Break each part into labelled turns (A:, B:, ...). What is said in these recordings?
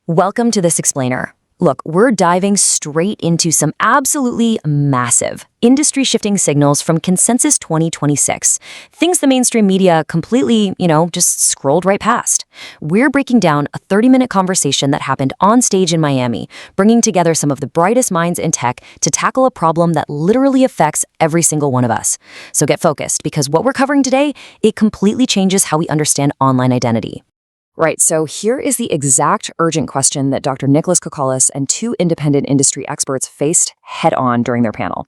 A: Welcome to this explainer. Look, we're diving straight into some absolutely massive, industry-shifting signals from Consensus 2026. Things the mainstream media completely, just scrolled right past. We're breaking down a 30-minute conversation that happened on stage in Miami, bringing together some of the brightest minds in tech to tackle a problem that literally affects every single one of us. So get focused, because what we're covering today, it completely changes how we understand online identity. Right, so here is the exact urgent question that Dr. Nicolas Kokkalis and two independent industry experts faced head-on during their panel.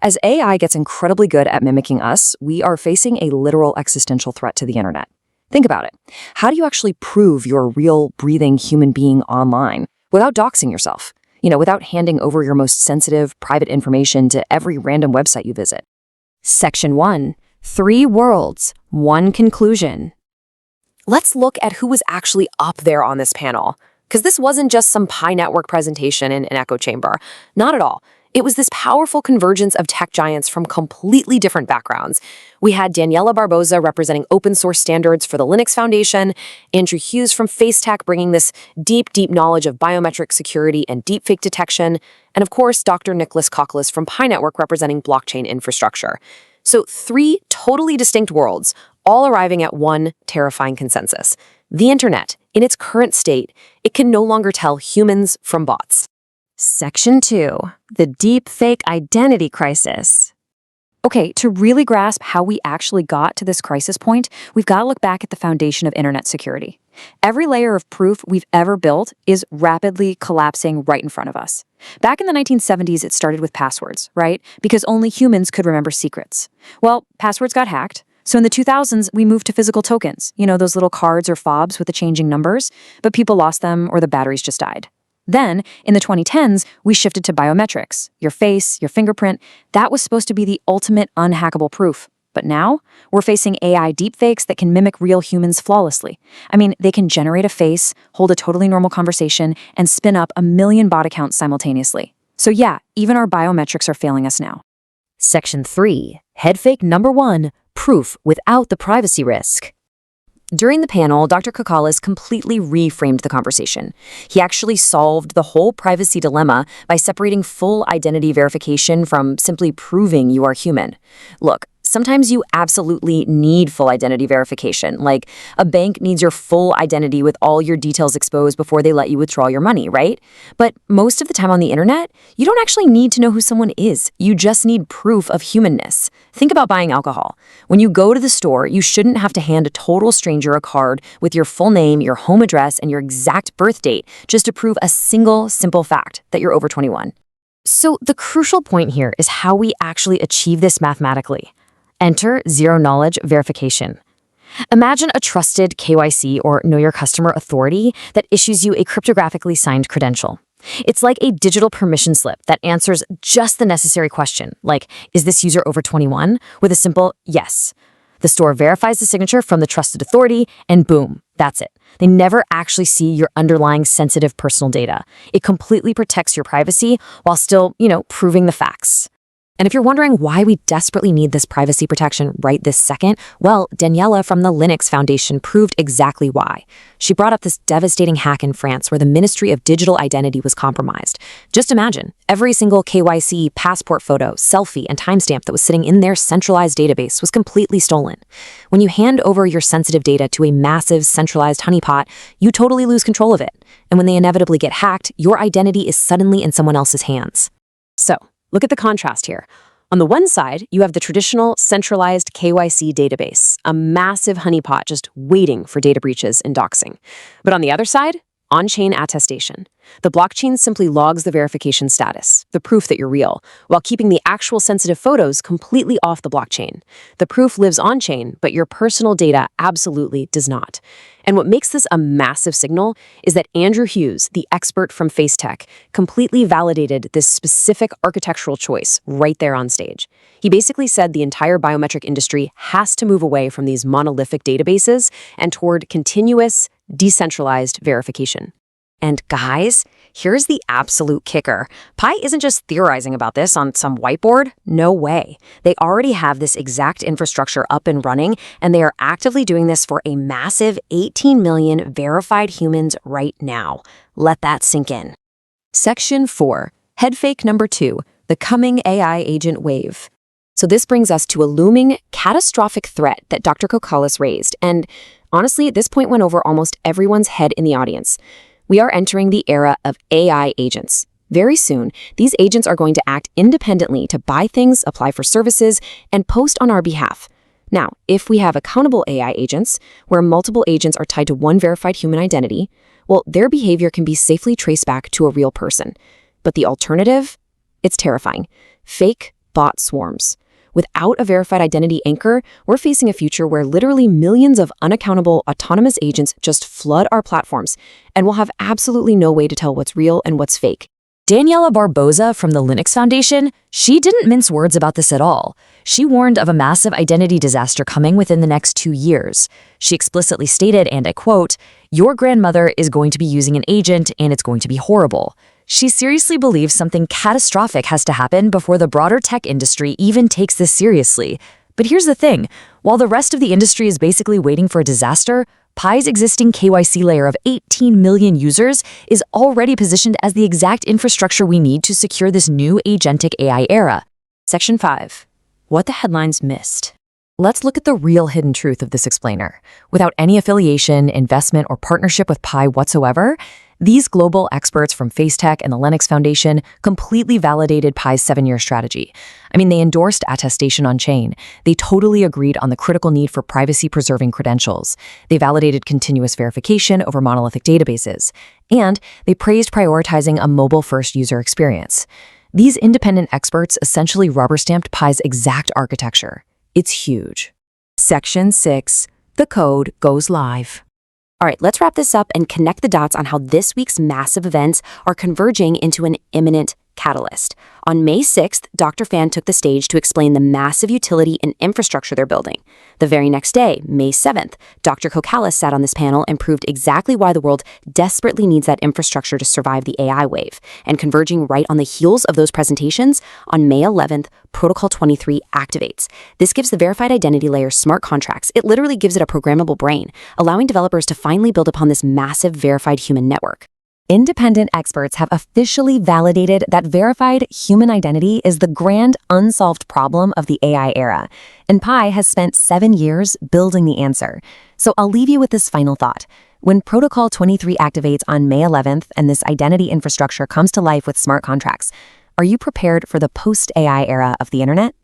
A: As AI gets incredibly good at mimicking us, we are facing a literal existential threat to the internet. Think about it. How do you actually prove you're a real, breathing human being online without doxing yourself? Without handing over your most sensitive, private information to every random website you visit. Section 1. 3 worlds, 1 conclusion. Let's look at who was actually up there on this panel, because this wasn't just some Pi Network presentation in an echo chamber. Not at all. It was this powerful convergence of tech giants from completely different backgrounds. We had Daniela Barboza representing open source standards for the Linux Foundation, Andrew Hughes from FaceTech bringing this deep knowledge of biometric security and deepfake detection, and of course, Dr. Nicolas Kokkalis from Pi Network representing blockchain infrastructure. So 3 totally distinct worlds, all arriving at one terrifying consensus. The internet, in its current state, it can no longer tell humans from bots. Section 2. The deepfake identity crisis. Okay, to really grasp how we actually got to this crisis point, we've got to look back at the foundation of internet security. Every layer of proof we've ever built is rapidly collapsing right in front of us. Back in the 1970s, it started with passwords, right? Because only humans could remember secrets. Well, passwords got hacked. So in the 2000s, we moved to physical tokens, those little cards or fobs with the changing numbers, but people lost them or the batteries just died. Then, in the 2010s, we shifted to biometrics. Your face, your fingerprint, that was supposed to be the ultimate unhackable proof. But now, we're facing AI deepfakes that can mimic real humans flawlessly. They can generate a face, hold a totally normal conversation, and spin up 1 million bot accounts simultaneously. So yeah, even our biometrics are failing us now. Section 3. Headfake number 1. Proof without the privacy risk. During the panel, Dr. Kokkalis completely reframed the conversation. He actually solved the whole privacy dilemma by separating full identity verification from simply proving you are human. Look, sometimes you absolutely need full identity verification, like a bank needs your full identity with all your details exposed before they let you withdraw your money, right? But most of the time on the internet, you don't actually need to know who someone is. You just need proof of humanness. Think about buying alcohol. When you go to the store, you shouldn't have to hand a total stranger a card with your full name, your home address, and your exact birth date just to prove a single simple fact that you're over 21. So the crucial point here is how we actually achieve this mathematically. Enter zero-knowledge verification. Imagine a trusted KYC or Know Your Customer authority that issues you a cryptographically signed credential. It's like a digital permission slip that answers just the necessary question, like, is this user over 21, with a simple yes. The store verifies the signature from the trusted authority, and boom, that's it. They never actually see your underlying sensitive personal data. It completely protects your privacy while still, proving the facts. And if you're wondering why we desperately need this privacy protection right this second, well, Daniela from the Linux Foundation proved exactly why. She brought up this devastating hack in France where the Ministry of Digital Identity was compromised. Just imagine, every single KYC, passport photo, selfie, and timestamp that was sitting in their centralized database was completely stolen. When you hand over your sensitive data to a massive centralized honeypot, you totally lose control of it. And when they inevitably get hacked, your identity is suddenly in someone else's hands. So, look at the contrast here. On the one side, you have the traditional centralized KYC database, a massive honeypot just waiting for data breaches and doxing. But on the other side, on-chain attestation. The blockchain simply logs the verification status, the proof that you're real, while keeping the actual sensitive photos completely off the blockchain. The proof lives on-chain, but your personal data absolutely does not. And what makes this a massive signal is that Andrew Hughes, the expert from FaceTech, completely validated this specific architectural choice right there on stage. He basically said the entire biometric industry has to move away from these monolithic databases and toward continuous, decentralized verification. And guys, here's the absolute kicker. Pi isn't just theorizing about this on some whiteboard. No way. They already have this exact infrastructure up and running, and they are actively doing this for a massive 18 million verified humans right now. Let that sink in. Section 4. Head fake number 2. The coming AI agent wave. So this brings us to a looming, catastrophic threat that Dr. Kokkalis raised, and honestly, at this point went over almost everyone's head in the audience. We are entering the era of AI agents. Very soon, these agents are going to act independently to buy things, apply for services, and post on our behalf. Now, if we have accountable AI agents, where multiple agents are tied to one verified human identity, well, their behavior can be safely traced back to a real person. But the alternative? It's terrifying. Fake bot swarms. Without a verified identity anchor, we're facing a future where literally millions of unaccountable autonomous agents just flood our platforms, and we'll have absolutely no way to tell what's real and what's fake. Daniela Barboza from the Linux Foundation, she didn't mince words about this at all. She warned of a massive identity disaster coming within the next 2 years. She explicitly stated, and I quote, "Your grandmother is going to be using an agent and it's going to be horrible." She seriously believes something catastrophic has to happen before the broader tech industry even takes this seriously. But here's the thing, while the rest of the industry is basically waiting for a disaster, Pi's existing KYC layer of 18 million users is already positioned as the exact infrastructure we need to secure this new agentic AI era. Section 5. What the headlines missed. Let's look at the real hidden truth of this explainer. Without any affiliation, investment, or partnership with Pi whatsoever, these global experts from FaceTech and the Linux Foundation completely validated Pi's 7-year strategy. I mean, they endorsed attestation on chain. They totally agreed on the critical need for privacy-preserving credentials. They validated continuous verification over monolithic databases. And they praised prioritizing a mobile-first user experience. These independent experts essentially rubber-stamped Pi's exact architecture. It's huge. Section 6. The code goes live. All right, let's wrap this up and connect the dots on how this week's massive events are converging into an imminent catalyst. On May 6th, Dr. Fan took the stage to explain the massive utility and infrastructure they're building. The very next day, May 7th, Dr. Kokkalis sat on this panel and proved exactly why the world desperately needs that infrastructure to survive the AI wave. And converging right on the heels of those presentations, on May 11th, Protocol 23 activates. This gives the verified identity layer smart contracts. It literally gives it a programmable brain, allowing developers to finally build upon this massive verified human network. Independent experts have officially validated that verified human identity is the grand unsolved problem of the AI era, and Pi has spent 7 years building the answer. So I'll leave you with this final thought. When Protocol 23 activates on May 11th and this identity infrastructure comes to life with smart contracts, are you prepared for the post-AI era of the internet?